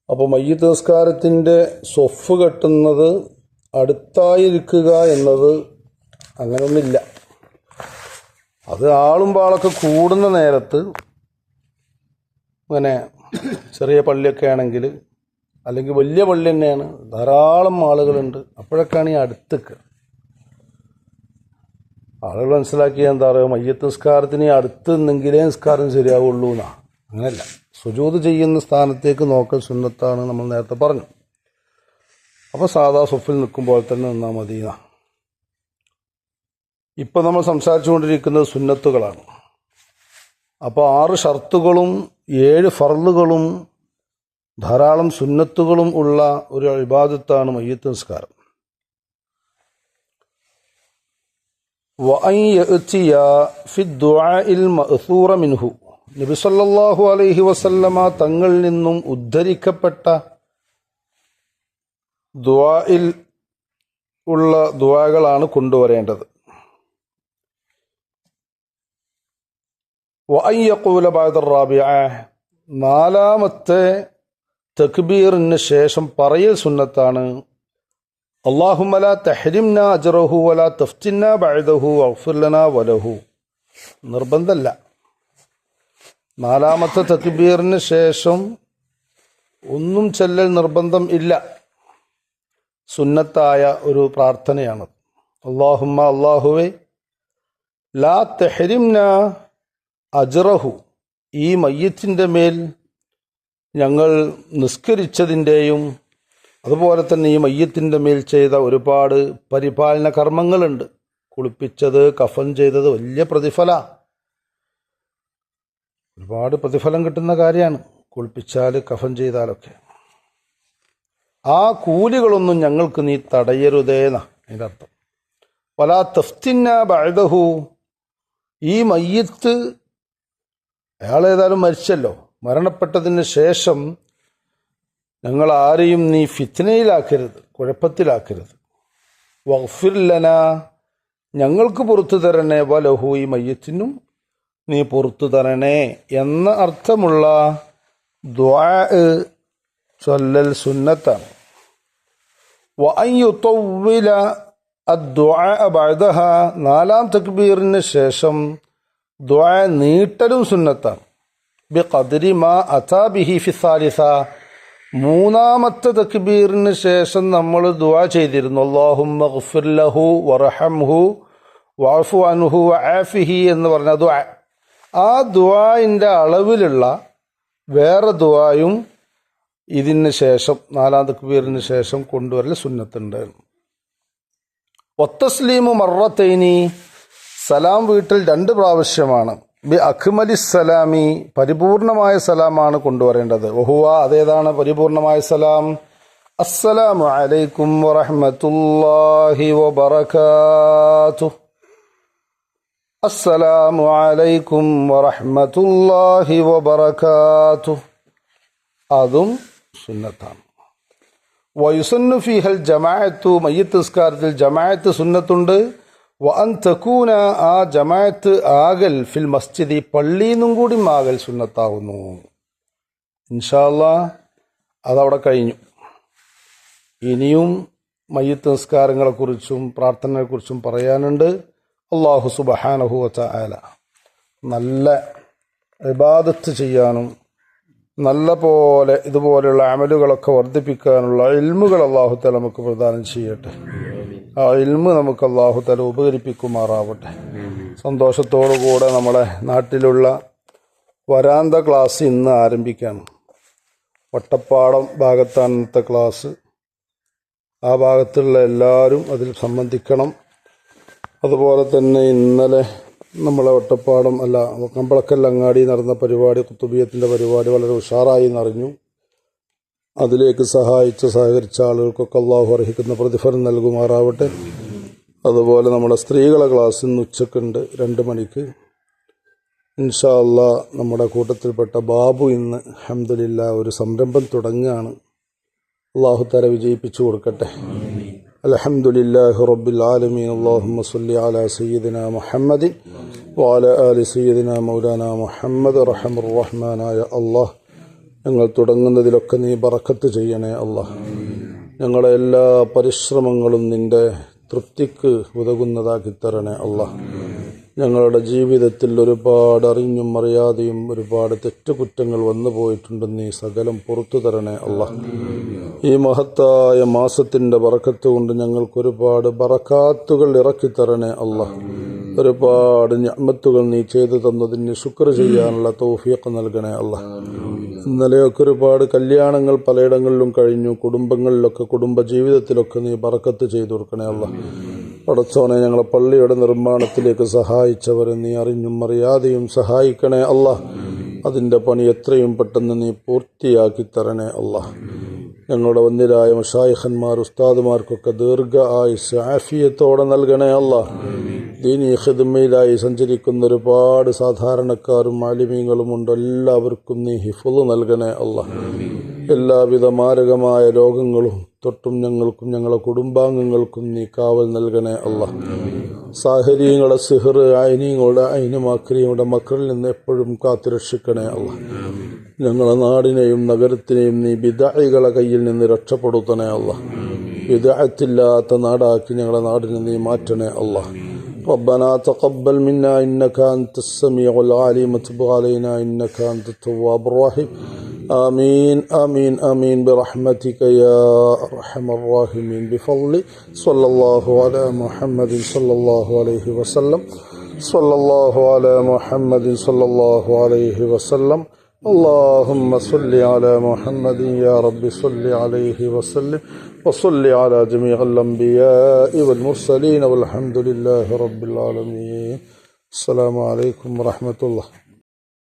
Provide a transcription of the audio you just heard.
അപ്പോൾ മയ്യിത്ത് നിസ്കാരത്തിൻ്റെ സ്വഫ് കെട്ടുന്നത് അടുത്തായിരിക്കുക എന്നത് അങ്ങനെയൊന്നുമില്ല. അത് ആളും പാളൊക്കെ കൂടുന്ന നേരത്ത് അങ്ങനെ ചെറിയ പള്ളിയൊക്കെ ആണെങ്കിൽ, അല്ലെങ്കിൽ വലിയ പള്ളി തന്നെയാണ്, ധാരാളം ആളുകളുണ്ട്, അപ്പോഴൊക്കെയാണ് ഈ അടുത്തേക്ക് ആളുകൾ മനസ്സിലാക്കിയാൽ എന്താ പറയുക, മയ്യിത്ത് നിസ്കാരത്തിന് അടുത്ത് നിന്നെങ്കിലേ നിസ്കാരം ശരിയാവുള്ളൂ എന്നാ. അങ്ങനെയല്ല, സുജൂദ് ചെയ്യുന്ന സ്ഥാനത്തേക്ക് നോക്കൽ സുന്നത്താണ് നമ്മൾ നേരത്തെ പറഞ്ഞു. അപ്പോൾ സാധാ സ്വഫിൽ നിൽക്കുമ്പോൾ തന്നെ നിന്നാൽ മതി എന്നാ. ഇപ്പം നമ്മൾ സംസാരിച്ചു കൊണ്ടിരിക്കുന്നത് സുന്നത്തുകളാണ്. അപ്പോൾ 6 ഷർത്തുകളും 7 ഫർളുകളും ധാരാളം സുന്നത്തുകളും ഉള്ള ഒരു ഇബാദത്താണ് മയ്യിത്ത് നിസ്കാരം. വഅൻ യഅ്തിയ ഫി ദുആഇൽ മഅ്സൂറ മിൻഹു, നബി സല്ലല്ലാഹു അലൈഹി വസല്ലമ തങ്ങളിൽ നിന്നും ഉദ്ധരിക്കപ്പെട്ട ദുആയിൽ ഉള്ള ദുആകളാണ് കൊണ്ടുവരേണ്ടത്. വഅൻ യഖൂല ബഅദ റാബിഅ, 4ാമത്തെ തക്ബീറിന് ശേഷം പറയൽ സുന്നത്താണ്. അല്ലാഹുമ്മ ലാ തഹ്രിംനാ അജ്റഹു വലാ തഫ്തിന്നാ ബഅദഹു വഗ്ഫിർ ലനാ വലഹു. നിർബന്ധമല്ല. 4ാമത്തെ തക്ബീറിന് ശേഷം ഒന്നും ചെല്ലൽ നിർബന്ധം ഇല്ല, സുന്നത്തായ ഒരു പ്രാർത്ഥനയാണ്. അല്ലാഹുമ്മ, അല്ലാഹുവേ, ലാ തഹ്രിംനാ അജ്റഹു, ഈ മയ്യിത്തിൻ്റെ മേൽ ഞങ്ങൾ നിസ്കരിച്ചതിൻ്റെയും അതുപോലെ തന്നെ ഈ മയ്യിത്തിൻ്റെ മേൽ ചെയ്ത ഒരുപാട് പരിപാലന കർമ്മങ്ങളുണ്ട്. കുളിപ്പിച്ചത്, കഫൻ ചെയ്തത് വലിയ പ്രതിഫല, ഒരുപാട് പ്രതിഫലം കിട്ടുന്ന കാര്യമാണ് കുളിപ്പിച്ചാൽ കഫൻ ചെയ്താലൊക്കെ. ആ കൂലികളൊന്നും ഞങ്ങൾക്ക് നീ തടയരുതേന്നാ അതിൻ്റെ അർത്ഥം. വലാ തഫ്തിന്ന ബഅദഹു, ഈ മയ്യിത്ത് അയാളേതായാലും മരിച്ചല്ലോ, മരണപ്പെട്ടതിന് ശേഷം ഞങ്ങൾ ആരെയും നീ ഫിത്നയിലാക്കരുത്, കുഴപ്പത്തിലാക്കരുത്. വഗ്ഫിർ ലനാ, ഞങ്ങൾക്ക് പുറത്തു തരണേ, വലഹു, ഈ മയ്യിത്തിനും നീ പുറത്തു തരണേ എന്ന അർത്ഥമുള്ള ദുആ ചൊല്ലൽ സുന്നത്താണ്. വഅൻ യുതവ്വില അദ്ദുആ ബഅദഹ, 4ാം തക്ബീറിന് ശേഷം ദുആ നീട്ടലും സുന്നത്താണ്. ബിഖദ്രി മാ അതാ ബിഹി ഫി സാലിസ, 3ാമത്തെ തക്ബീറിന് ശേഷം നമ്മൾ ദുആ ചെയ്തിരുന്നു, അല്ലാഹുമ്മ ഗ്ഫിർ ലഹു വറഹംഹു വഅഫു അൻഹു വആഫിഹി എന്ന് പറഞ്ഞ ദുആ. ആ ദുആഇൻ്റെ അളവിലുള്ള വേറെ ദുആയും ഇതിന് ശേഷം 4ാം തക്ബീറിന് ശേഷം കൊണ്ടുവരൽ സുന്നത്തുണ്ട്. വത്തസ്ലീമു മറത്തൈനി, സലാം വീട്ടൽ 2 പ്രാവശ്യമാണ്. ബി അക്മലി സലാമി, പരിപൂർണമായ സലാമാണ് കൊണ്ടുവരേണ്ടത്. വഹുവ, അതേതാണ് പരിപൂർണമായ സലാം? അസ്സലാമു അലൈക്കും വറഹ്മത്തുള്ളാഹി വബറകാതുഹു, അസ്സലാമു അലൈക്കും വറഹ്മത്തുള്ളാഹി വബറകാതുഹു. അതും സുന്നത്താണ്. വയുസന്നു ഫീഹൽ ജമാഅത്തു, മയ്യിത്ത് നിസ്കാരത്തിൽ ജമാഅത്ത് സുന്നത്തുണ്ട്. വഅൻ തകൂന, ആ ജമാഅത്ത് ആകൽ ഫിൽ മസ്ജിദി, പള്ളിയിൽ നിന്നും കൂടി ആകൽ സുന്നത്താകുന്നു. ഇൻഷാ അല്ലാഹ് അതവിടെ കഴിഞ്ഞു. ഇനിയും മയ്യിത്ത് നിസ്കാരങ്ങളെക്കുറിച്ചും പ്രാർത്ഥനയെക്കുറിച്ചും പറയാനുണ്ട്. അല്ലാഹു സുബ്ഹാനഹു വ തആല നല്ല ഇബാദത്ത് ചെയ്യാനും നല്ല പോലെ ഇതുപോലെയുള്ള അമലുകളൊക്കെ വർദ്ധിപ്പിക്കാനുള്ള ഇൽമുകൾ അല്ലാഹു തആല നമുക്ക് പ്രദാനം ചെയ്യട്ടെ. ആ ഇൽമ് നമുക്ക് അല്ലാഹു തആല ഉപകരിപ്പിക്കുമാറാവട്ടെ. സന്തോഷത്തോടുകൂടെ നമ്മുടെ നാട്ടിലുള്ള വരാന്ത ക്ലാസ് ഇന്ന് ആരംഭിക്കുകയാണ്. വട്ടപ്പാടം ഭാഗത്താണ് ഇന്നത്തെ ക്ലാസ്. ആ ഭാഗത്തുള്ള എല്ലാവരും അതിൽ സംബന്ധിക്കണം. അതുപോലെ തന്നെ ഇന്നലെ നമ്മളെ വട്ടപ്പാടം കമ്പളക്കൽ അങ്ങാടി നടന്ന പരിപാടി, കുത്തുബിയത്തിൻ്റെ പരിപാടി വളരെ ഉഷാറായി എന്നറിഞ്ഞു. അതിലേക്ക് സഹകരിച്ച ആളുകൾക്കൊക്കെ അല്ലാഹു അർഹിക്കുന്ന പ്രതിഫലം നൽകുമാറാവട്ടെ. അതുപോലെ നമ്മുടെ സ്ത്രീകളെ ക്ലാസ് ഇന്ന് ഉച്ചക്കുണ്ട് 2 മണിക്ക്. ഇൻഷാ അല്ലാഹ് നമ്മുടെ കൂട്ടത്തിൽപ്പെട്ട ബാബു ഇന്ന് അൽഹംദുലില്ലാഹ് ഒരു സംരംഭം തുടങ്ങുകയാണ്. അല്ലാഹു തആല വിജയിപ്പിച്ചു കൊടുക്കട്ടെ. അൽഹംദുലില്ലാഹി റബ്ബിൽ ആലമീൻ. അല്ലാഹുമ്മ സ്വല്ലി അലാ സയ്യിദിനാ മുഹമ്മദിൻ വഅലാ ആലി സയ്യിദിനാ മൗലാനാ മുഹമ്മദ്. റഹ്മാനായ അല്ലാഹ് ഞങ്ങൾ തുടങ്ങുന്നതിലൊക്കെ നീ ബറക്കത്ത് ചെയ്യണേ അല്ലാഹ്. ഞങ്ങളെ എല്ലാ പരിശ്രമങ്ങളും നിന്റെ തൃപ്തിക്ക് ഉതകുന്നതാക്കി തരണേ അല്ലാഹ്. ഞങ്ങളുടെ ജീവിതത്തിൽ ഒരുപാട് അറിഞ്ഞും അറിയാതെയും ഒരുപാട് തെറ്റുകുറ്റങ്ങൾ വന്നു പോയിട്ടുണ്ട്. നീ സകലം പുറത്തു തരണേ അല്ലാഹ്. ഈ മഹത്തായ മാസത്തിൻ്റെ ബറക്കത്ത് കൊണ്ട് ഞങ്ങൾക്കൊരുപാട് ബറക്കാത്തുകൾ ഇറക്കി തരണേ അല്ലാഹ്. ഒരുപാട് നിഅ്മത്തുകൾ നീ ചെയ്തു തന്നതിന് ശുക്ർ ചെയ്യാനുള്ള തൗഫീഖ് നൽകണേ അല്ലാഹ്. ഇന്നലെയൊക്കെ ഒരുപാട് കല്യാണങ്ങൾ പലയിടങ്ങളിലും കഴിഞ്ഞു. കുടുംബങ്ങളിലൊക്കെ കുടുംബജീവിതത്തിലൊക്കെ നീ ബറക്കത്ത് ചെയ്തു കൊടുക്കണേ അല്ലാഹ്. പടച്ചോനെ, ഞങ്ങളെ പള്ളിയുടെ നിർമ്മാണത്തിലേക്ക് സഹായിച്ചവരെ നീ അറിഞ്ഞും അറിയാതെയും സഹായിക്കണേ അല്ലാഹ്. അതിൻ്റെ പണി എത്രയും പെട്ടെന്ന് നീ പൂർത്തിയാക്കി തരണേ അല്ലാഹ്. ഞങ്ങളുടെ വന്യരായ മശായിഖന്മാർ ഉസ്താദുമാർക്കൊക്കെ ദീർഘ ആയുസ് ആഫിയത്തോടെ നൽകണേ അല്ലാഹ്. ദീനീ ഖിദ്മയിലായി സഞ്ചരിക്കുന്ന ഒരുപാട് സാധാരണക്കാരും ആലിമീങ്ങളുമുണ്ട്. എല്ലാവർക്കും നീ ഹിഫ്ള് നൽകണേ അല്ലാഹ്. എല്ലാവിധ മാരകമായ രോഗങ്ങളും തൊട്ടും ഞങ്ങൾക്കും ഞങ്ങളുടെ കുടുംബാംഗങ്ങൾക്കും നീ കാവൽ നൽകണേ അല്ലാഹ്. സാഹരീങ്ങളുടെ സിഹർ, ഐനീങ്ങളുടെ ഐനുമാക്രിയുടെ മക്കളിൽ നിന്ന് എപ്പോഴും കാത്തുരക്ഷിക്കണേ അല്ലാഹ്. ഞങ്ങളുടെ നാടിനെയും നഗരത്തിനെയും നീ ബിദ്അകളുടെ കയ്യിൽ നിന്ന് രക്ഷപ്പെടുത്തണേ അല്ലാഹ്. ബിദ്അത്തില്ലാത്ത നാടാക്കി ഞങ്ങളുടെ നാടിനെ നീ മാറ്റണേ അല്ലാഹ്. ربنا تقبل منا إنك أنت السميع العليم وتب علينا إنك أنت التواب الرحيم. آمين آمين آمين برحمتك يا أرحم الراحمين. بفضل صلى الله على محمد صلى الله عليه وسلم. صلى الله على محمد صلى الله عليه وسلم. اللهم صل على محمد يا رب صل عليه وسلم وصل على جميع الأنبياء والمرسلين والحمد لله رب العالمين. السلام عليكم ورحمة الله.